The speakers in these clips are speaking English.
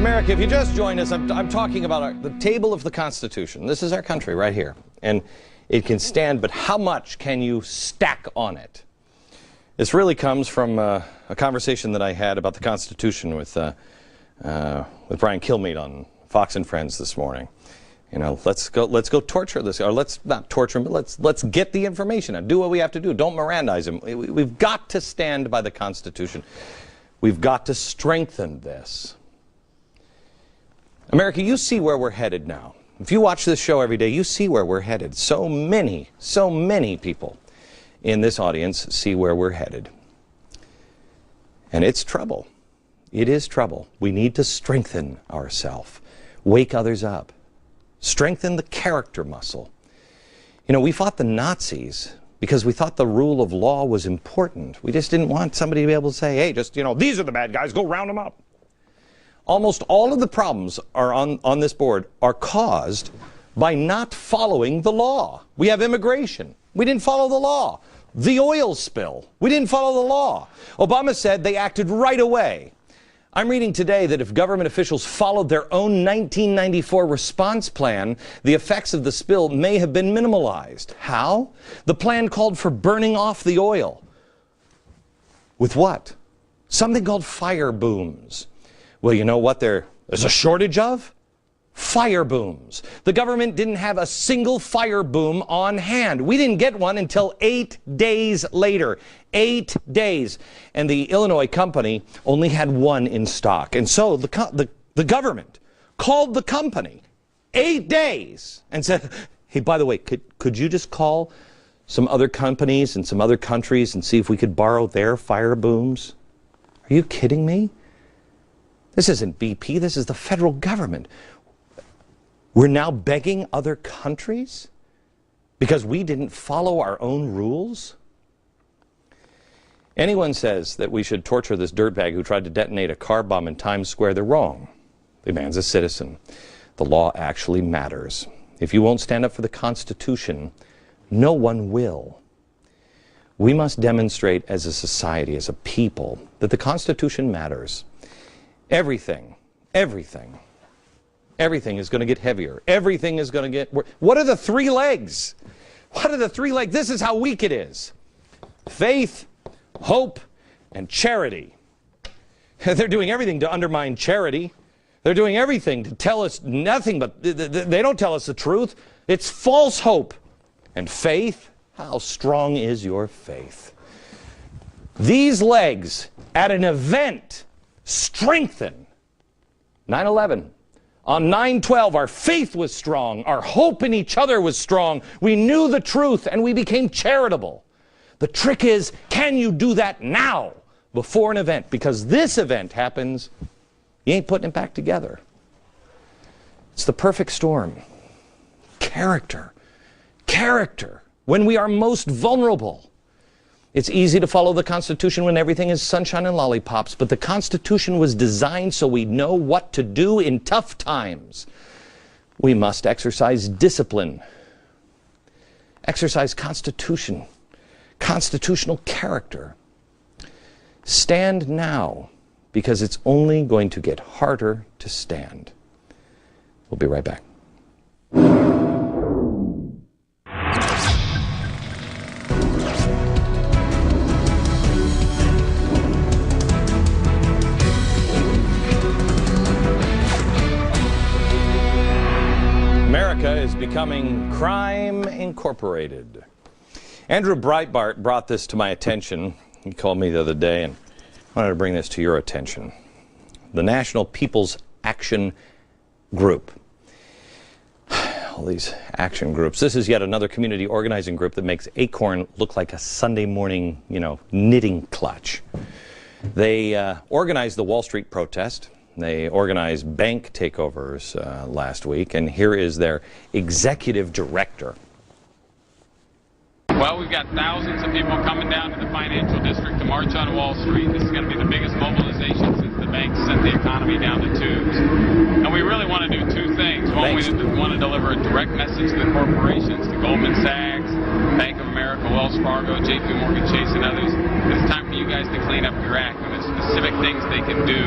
America, if you just joined us, I'm talking about the table of the Constitution. This is our country right here. And it can stand, but how much can you stack on it? This really comes from a conversation that I had about the Constitution with Brian Kilmeade on Fox and Friends this morning. You know, let's go torture this, or let's not torture him, but let's get the information and do what we have to do. Don't Mirandize him. We've got to stand by the Constitution. We've got to strengthen this. America, you see where we're headed now. If you watch this show every day, you see where we're headed. So many people in this audience see where we're headed. And it's trouble. It is trouble. We need to strengthen ourselves. Wake others up. Strengthen the character muscle. You know, we fought the Nazis because we thought the rule of law was important. We just didn't want somebody to be able to say, hey, just, you know, these are the bad guys, go round them up. Almost all of the problems are on this board are caused by not following the law. We have immigration. We didn't follow the law. The oil spill. We didn't follow the law. Obama said they acted right away. I'm reading today that if government officials followed their own 1994 response plan, the effects of the spill may have been minimalized. How? The plan called for burning off the oil. With what? Something called fire booms. Well, you know what there's a shortage of? Fire booms. The government didn't have a single fire boom on hand. We didn't get one until 8 days later. 8 days. And the Illinois company only had one in stock. And so the government called the company 8 days and said, hey, by the way, could you just call some other companies and some other countries and see if we could borrow their fire booms? Are you kidding me? This isn't BP, this is the federal government. We're now begging other countries because we didn't follow our own rules? Anyone says that we should torture this dirtbag who tried to detonate a car bomb in Times Square, they're wrong. The man's a citizen. The law actually matters. If you won't stand up for the Constitution, no one will. We must demonstrate as a society, as a people, that the Constitution matters. Everything is going to get heavier. Everything is going to get worse. What are the three legs? What are the three legs? This is how weak it is. Faith, hope, and charity. They're doing everything to undermine charity. They're doing everything to tell us nothing but, they don't tell us the truth. It's false hope. And faith, how strong is your faith? These legs at an event strengthen. 9/11. On 9/12, our faith was strong. Our hope in each other was strong. We knew the truth and we became charitable. The trick is, can you do that now before an event? Because this event happens, you ain't putting it back together. It's the perfect storm. Character. Character. When we are most vulnerable. It's easy to follow the Constitution when everything is sunshine and lollipops, but the Constitution was designed so we know what to do in tough times. We must exercise discipline, exercise constitutional character. Stand now, because it's only going to get harder to stand. We'll be right back. America is becoming crime incorporated. Andrew Breitbart brought this to my attention. He called me the other day and wanted to bring this to your attention. The National People's Action Group. All these action groups. This is yet another community organizing group that makes Acorn look like a Sunday morning, knitting clutch. They organized the Wall Street protest. They organized bank takeovers last week, and here is their executive director. Well, we've got thousands of people coming down to the financial district to march on Wall Street. This is going to be the biggest mobilization since the banks sent the economy down the tubes. And we really want to do two things. One, we want to deliver a direct message to the corporations, to Goldman Sachs, Bank of America, Wells Fargo, JP Morgan Chase, and others. But it's time for you guys to clean up your act, and there's specific things they can do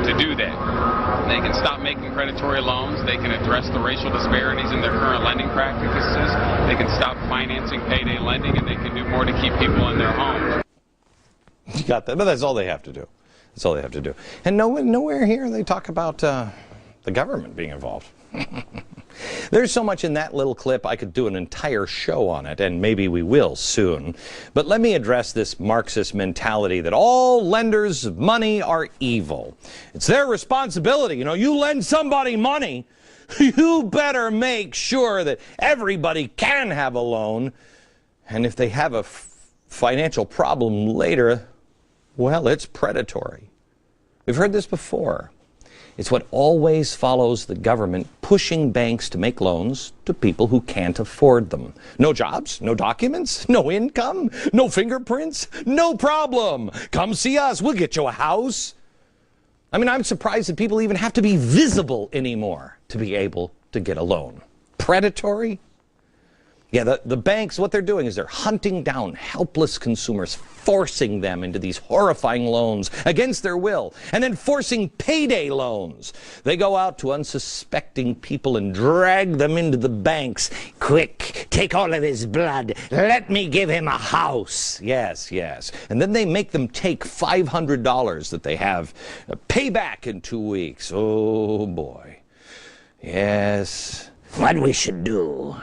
to do that. They can stop making predatory loans. They can address the racial disparities in their current lending practices. They can stop financing payday lending, and they can do more to keep people in their homes. You got that? But that's all they have to do. That's all they have to do. And nowhere here they talk about the government being involved. There's so much in that little clip, I could do an entire show on it, and maybe we will soon. But let me address this Marxist mentality that all lenders of money are evil. It's their responsibility. You know, you lend somebody money, you better make sure that everybody can have a loan. And if they have a financial problem later, well, it's predatory. We've heard this before. It's what always follows the government pushing banks to make loans to people who can't afford them. No jobs, no documents, no income, no fingerprints, no problem. Come see us, we'll get you a house. I mean, I'm surprised that people even have to be visible anymore to be able to get a loan. Predatory? Yeah, the banks, what they're doing is they're hunting down helpless consumers, forcing them into these horrifying loans against their will, and then forcing payday loans. They go out to unsuspecting people and drag them into the banks. Quick, take all of his blood. Let me give him a house. Yes, yes. And then they make them take $500 that they have pay back in 2 weeks. Oh, boy. Yes. What we should do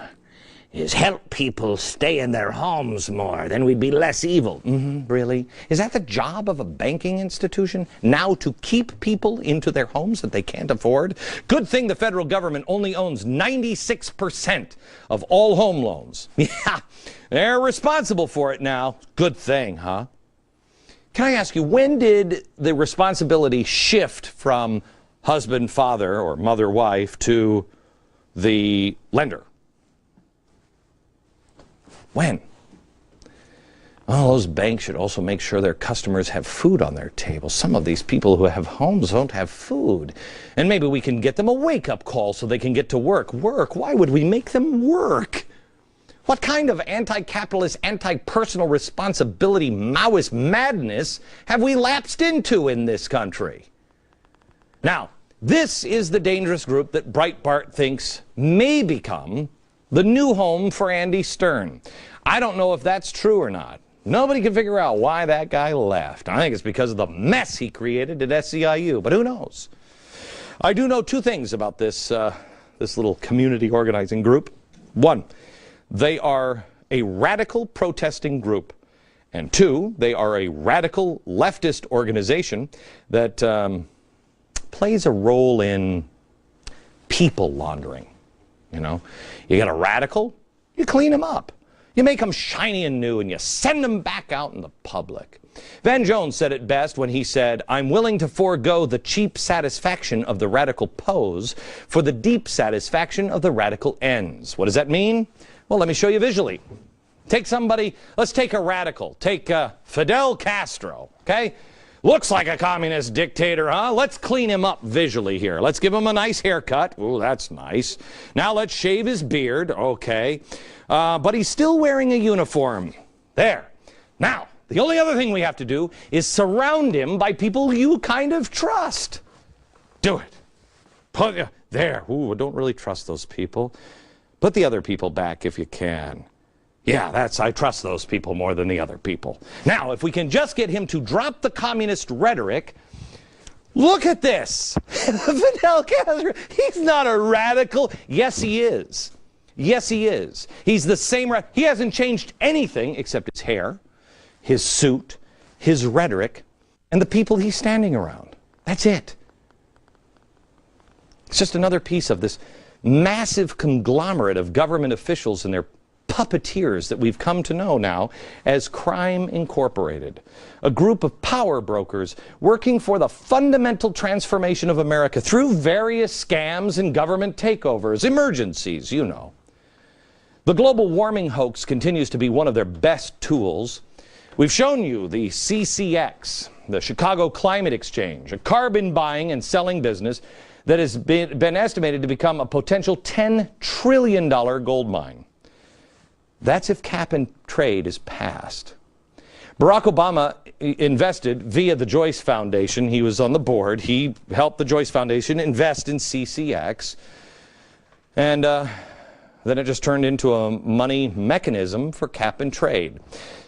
is help people stay in their homes more, then we'd be less evil. Really? Is that the job of a banking institution? Now to keep people into their homes that they can't afford? Good thing the federal government only owns 96% of all home loans. Yeah, they're responsible for it now. Good thing, huh? Can I ask you, when did the responsibility shift from husband, father, or mother, wife, to the lender? When? Well, those banks should also make sure their customers have food on their table. Some of these people who have homes don't have food. And maybe we can get them a wake-up call so they can get to work. Work? Why would we make them work? What kind of anti-capitalist, anti-personal responsibility, Maoist madness have we lapsed into in this country? Now, this is the dangerous group that Breitbart thinks may become the new home for Andy Stern. I don't know if that's true or not. Nobody can figure out why that guy left. I think it's because of the mess he created at SEIU, but who knows? I do know two things about this little community organizing group. One, they are a radical protesting group. And two, they are a radical leftist organization that plays a role in people laundering. You know, you got a radical, you clean them up. You make them shiny and new, and you send them back out in the public. Van Jones said it best when he said, "I'm willing to forego the cheap satisfaction of the radical pose for the deep satisfaction of the radical ends." What does that mean? Well, let me show you visually. Take somebody, let's take a radical. Take Fidel Castro, okay? Looks like a communist dictator, huh? Let's clean him up visually here. Let's give him a nice haircut. Ooh, that's nice. Now let's shave his beard. Okay. But he's still wearing a uniform. There. Now, the only other thing we have to do is surround him by people you kind of trust. Do it. Put there. Ooh, I don't really trust those people. Put the other people back if you can. Yeah, I trust those people more than the other people. Now, if we can just get him to drop the communist rhetoric, look at this. Fidel Castro, he's not a radical. Yes, he is. Yes, he is. He's the same. He hasn't changed anything except his hair, his suit, his rhetoric, and the people he's standing around. That's it. It's just another piece of this massive conglomerate of government officials and their puppeteers that we've come to know now as Crime Incorporated, a group of power brokers working for the fundamental transformation of America through various scams and government takeovers, emergencies, you know. The global warming hoax continues to be one of their best tools. We've shown you the CCX, the Chicago Climate Exchange, a carbon buying and selling business that has been estimated to become a potential $10 trillion gold mine. That's if cap and trade is passed. Barack Obama invested via the Joyce Foundation. He was on the board. He helped the Joyce Foundation invest in CCX. And then it just turned into a money mechanism for cap and trade.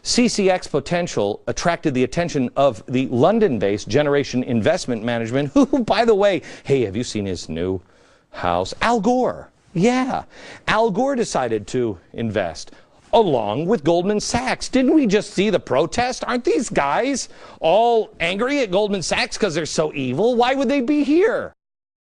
CCX potential attracted the attention of the London-based Generation Investment Management, who, by the way, hey, have you seen his new house? Al Gore. Yeah. Al Gore decided to invest along with Goldman Sachs. Didn't we just see the protest? Aren't these guys all angry at Goldman Sachs because they're so evil? Why would they be here?